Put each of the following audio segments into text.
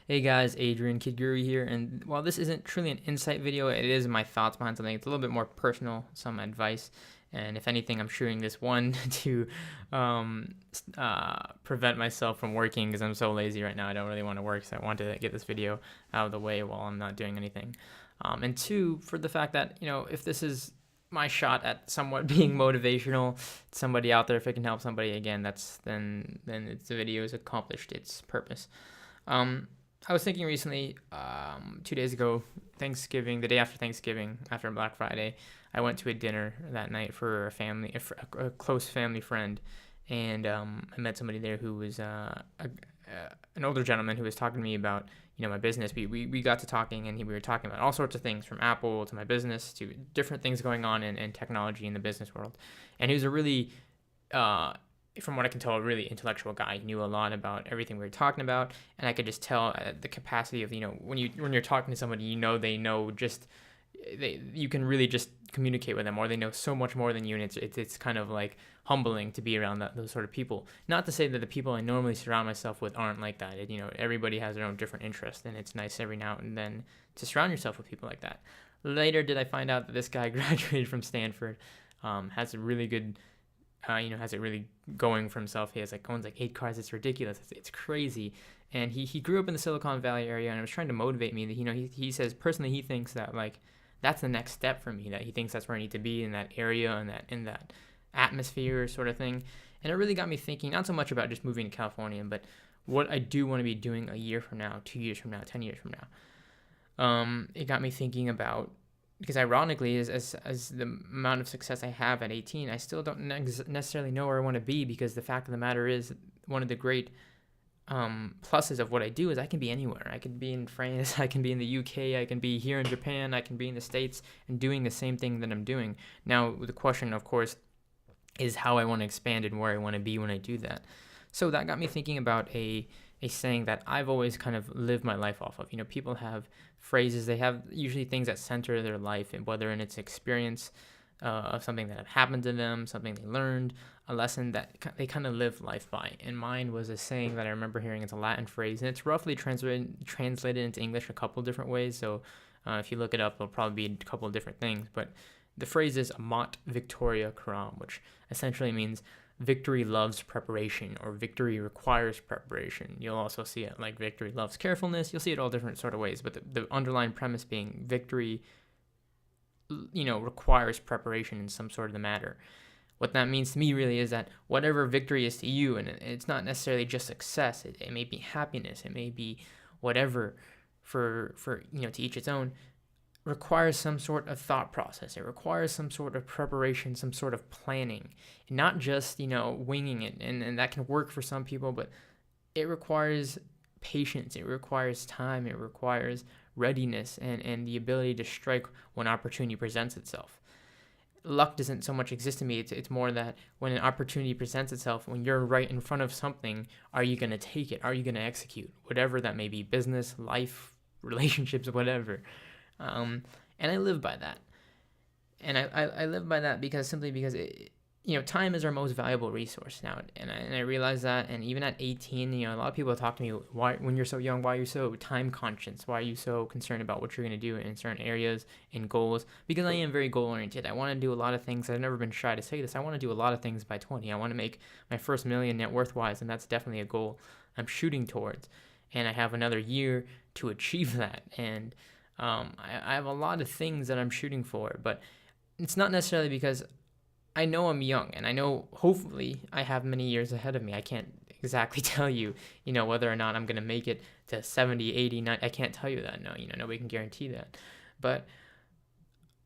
Hey guys, Adrian Kid Guru here, and while this isn't truly an insight video, it is my thoughts behind something. It's a little bit more personal, some advice, and if anything, I'm shooting this one to prevent myself from working because I'm so lazy right now. I don't really want to work, so I want to get this video out of the way while I'm not doing anything. And two, for the fact that, if this is my shot at somewhat being motivational, somebody out there, if it can help somebody, again, then the video has accomplished its purpose. I was thinking recently, 2 days ago, Thanksgiving, the day after Thanksgiving, after Black Friday, I went to a dinner that night for a close family friend, and I met somebody there who was an older gentleman who was talking to me about my business. We got to talking, and we were talking about all sorts of things, from Apple to my business to different things going on in technology in the business world. And he was a really from what I can tell, a really intellectual guy. He knew a lot about everything we were talking about, and I could just tell the capacity of when you're talking to somebody, they know you can really just communicate with them, or they know so much more than you, and it's kind of like humbling to be around those sort of people. Not to say that the people I normally surround myself with aren't like that. Everybody has their own different interests, and it's nice every now and then to surround yourself with people like that. Later, did I find out that this guy graduated from Stanford, has a really good has it really going for himself. He owns like 8 cars. It's ridiculous. It's crazy. And he grew up in the Silicon Valley area, and it was trying to motivate me that, he says personally he thinks that that's the next step for me, that he thinks that's where I need to be, in that area and in that atmosphere sort of thing. And it really got me thinking, not so much about just moving to California, but what I do want to be doing a year from now, 2 years from now, 10 years from now. It got me thinking about, because ironically, as the amount of success I have at 18, I still don't necessarily know where I want to be, because the fact of the matter is, one of the great pluses of what I do is I can be anywhere. I can be in France, I can be in the UK, I can be here in Japan, I can be in the States, and doing the same thing that I'm doing. Now, the question, of course, is how I want to expand and where I want to be when I do that. So that got me thinking about a saying that I've always kind of lived my life off of. People have phrases, they have usually things that center their life, and whether in its experience of something that had happened to them, something they learned, a lesson that they kind of live life by. And mine was a saying that I remember hearing. It's a Latin phrase, and it's roughly translated into English a couple different ways. So if you look it up, it'll probably be a couple of different things. But the phrase is Amat Victoria Curam, which essentially means victory loves preparation, or victory requires preparation. You'll also see it like victory loves carefulness. You'll see it all different sort of ways, but the underlying premise being victory, requires preparation in some sort of the matter. What that means to me really is that whatever victory is to you, and it's not necessarily just success, it may be happiness, it may be whatever, for to each its own, requires some sort of thought process. It requires some sort of preparation, some sort of planning, not just, winging it. And that can work for some people, but it requires patience. It requires time. It requires readiness and the ability to strike when opportunity presents itself. Luck doesn't so much exist to me. It's more that when an opportunity presents itself, when you're right in front of something, are you going to take it? Are you going to execute? Whatever that may be, business, life, relationships, whatever. And I live by that. And I live by that because time is our most valuable resource now. And I realize that. And even at 18, a lot of people talk to me, when you're so young, why are you so time conscious? Why are you so concerned about what you're going to do in certain areas and goals? Because I am very goal oriented. I want to do a lot of things. I've never been shy to say this. I want to do a lot of things by 20. I want to make my first million net worth wise. And that's definitely a goal I'm shooting towards. And I have another year to achieve that. And I have a lot of things that I'm shooting for, but it's not necessarily because I know I'm young, and I know hopefully I have many years ahead of me. I can't exactly tell you, whether or not I'm going to make it to 70, 80, 90. I can't tell you that. No, nobody can guarantee that. But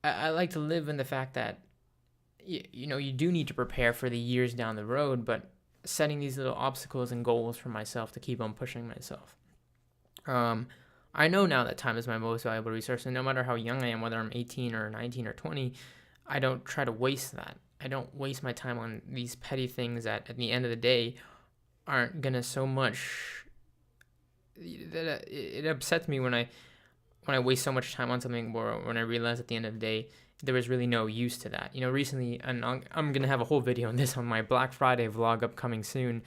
I like to live in the fact that, you do need to prepare for the years down the road, but setting these little obstacles and goals for myself to keep on pushing myself. I know now that time is my most valuable resource, and no matter how young I am, whether I'm 18 or 19 or 20, I don't try to waste that. I don't waste my time on these petty things that at the end of the day aren't gonna so much, that it upsets me when I waste so much time on something, or when I realize at the end of the day there was really no use to that. Recently, and I'm gonna have a whole video on this on my Black Friday vlog upcoming soon.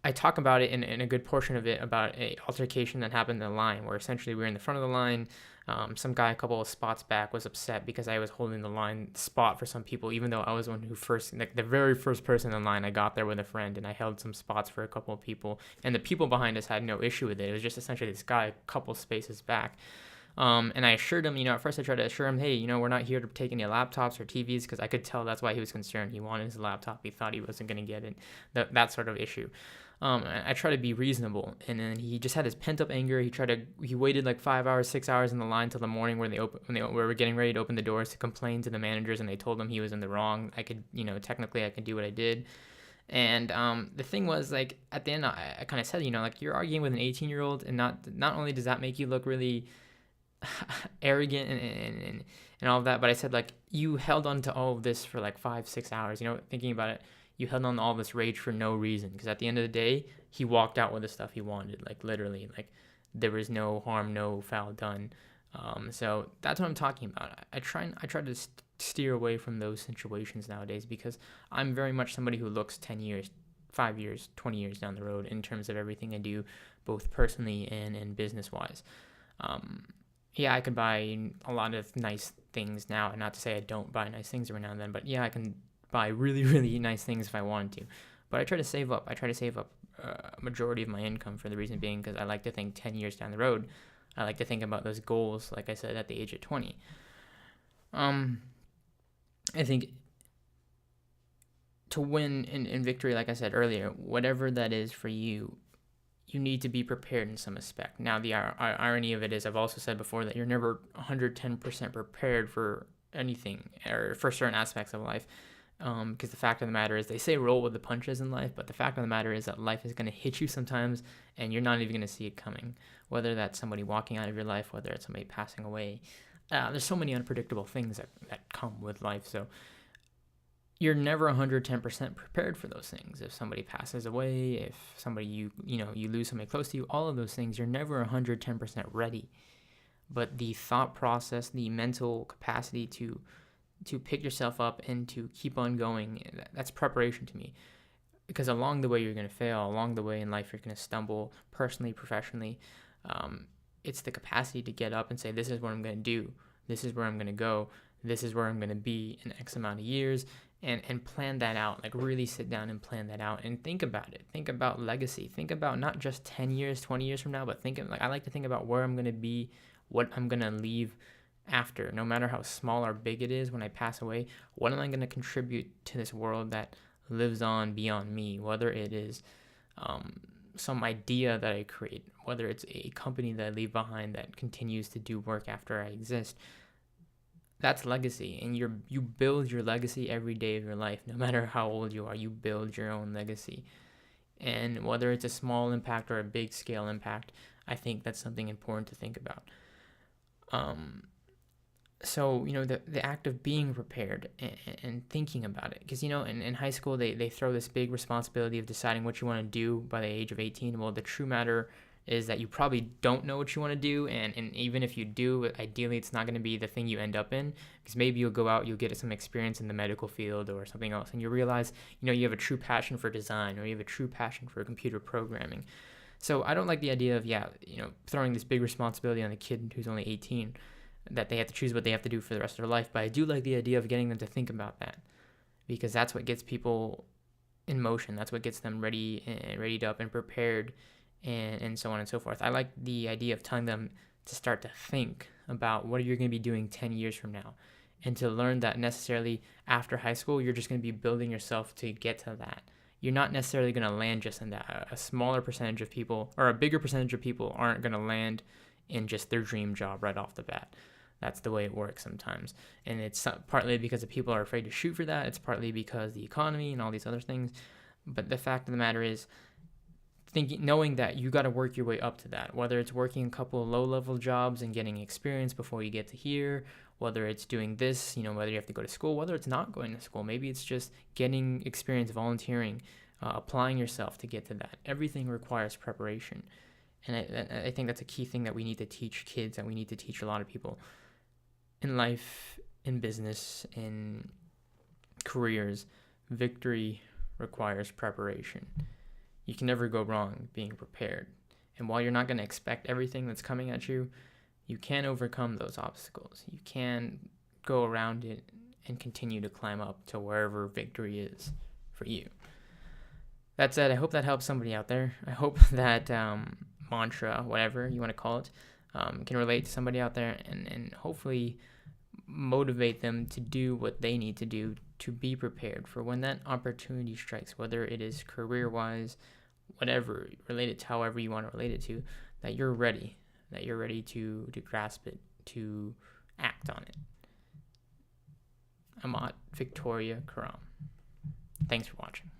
I talk about it in a good portion of it about a altercation that happened in the line, where essentially we were in the front of the line. Some guy a couple of spots back was upset because I was holding the line spot for some people, even though I was the one who first, like the very first person in line. I got there with a friend and I held some spots for a couple of people, and the people behind us had no issue with it. It was just essentially this guy a couple spaces back. And I assured him, at first I tried to assure him, hey, we're not here to take any laptops or TVs, because I could tell that's why he was concerned. He wanted his laptop. He thought he wasn't going to get it. That sort of issue. I try to be reasonable, and then he just had this pent up anger. He waited like 5 hours, 6 hours in the line till the morning when we were getting ready to open the doors to complain to the managers, and they told him he was in the wrong. I could, technically I could do what I did. And the thing was, like, at the end, I kind of said, like, you're arguing with an 18-year-old, and not only does that make you look really arrogant and all of that, but I said, like, you held on to all of this for like 5-6 hours, thinking about it. You held on to all this rage for no reason, because at the end of the day, he walked out with the stuff he wanted, like literally, like there was no harm, no foul done. So that's what I'm talking about. I try to steer away from those situations nowadays, because I'm very much somebody who looks 10 years, 5 years, 20 years down the road in terms of everything I do, both personally and business wise. Yeah, I could buy a lot of nice things now, and not to say I don't buy nice things every now and then, but yeah, I can buy really, really nice things if I wanted to. But I try to save up. A majority of my income, for the reason being because I like to think 10 years down the road. I like to think about those goals, like I said, at the age of 20. I think to win in victory, like I said earlier, whatever that is for you, you need to be prepared in some aspect. Now, the irony of it is, I've also said before that you're never 110% prepared for anything or for certain aspects of life. Because the fact of the matter is, they say roll with the punches in life, but the fact of the matter is that life is going to hit you sometimes, and you're not even going to see it coming. Whether that's somebody walking out of your life, whether it's somebody passing away. There's so many unpredictable things that come with life, so you're never 110% prepared for those things. If somebody passes away, if somebody you lose somebody close to you, all of those things, you're never 110% ready. But the thought process, the mental capacity to pick yourself up and to keep on going, that's preparation to me. Because along the way, you're going to fail. Along the way in life, you're going to stumble, personally, professionally. It's the capacity to get up and say, this is what I'm going to do. This is where I'm going to go. This is where I'm going to be in X amount of years. And plan that out. Like, really sit down and plan that out and think about it. Think about legacy. Think about not just 10 years, 20 years from now, but I like to think about where I'm going to be, what I'm going to leave after, no matter how small or big it is when I pass away. What am I going to contribute to this world that lives on beyond me? Whether it is some idea that I create, whether it's a company that I leave behind that continues to do work after I exist. That's legacy, and you build your legacy every day of your life. No matter how old you are, you build your own legacy. And whether it's a small impact or a big scale impact, I think that's something important to think about. So, the act of being prepared and thinking about it. Because, in high school, they throw this big responsibility of deciding what you want to do by the age of 18. Well, the true matter is that you probably don't know what you want to do. And even if you do, ideally, it's not going to be the thing you end up in. Because maybe you'll go out, you'll get some experience in the medical field or something else. And you realize, you have a true passion for design, or you have a true passion for computer programming. So I don't like the idea of, throwing this big responsibility on a kid who's only 18, that they have to choose what they have to do for the rest of their life. But I do like the idea of getting them to think about that, because that's what gets people in motion. That's what gets them readied up and prepared, and so on and so forth. I like the idea of telling them to start to think about what you're going to be doing 10 years from now, and to learn that necessarily after high school, you're just going to be building yourself to get to that. You're not necessarily going to land just in that. A smaller percentage of people, or a bigger percentage of people, aren't going to land in just their dream job right off the bat. That's the way it works sometimes. And it's partly because the people are afraid to shoot for that. It's partly because the economy and all these other things. But the fact of the matter is, knowing that you got to work your way up to that, whether it's working a couple of low-level jobs and getting experience before you get to here, whether it's doing this, whether you have to go to school, whether it's not going to school, maybe it's just getting experience volunteering, applying yourself to get to that. Everything requires preparation. And I think that's a key thing that we need to teach kids, and we need to teach a lot of people in life, in business, in careers. Victory requires preparation. You can never go wrong being prepared. And while you're not going to expect everything that's coming at you, you can overcome those obstacles. You can go around it and continue to climb up to wherever victory is for you. That said, I hope that helps somebody out there. I hope that mantra, whatever you want to call it, can relate to somebody out there and hopefully motivate them to do what they need to do to be prepared for when that opportunity strikes, whether it is career-wise, whatever, related to however you want to relate it to, that you're ready to grasp it, to act on it. Amat, Victoria, Curam. Thanks for watching.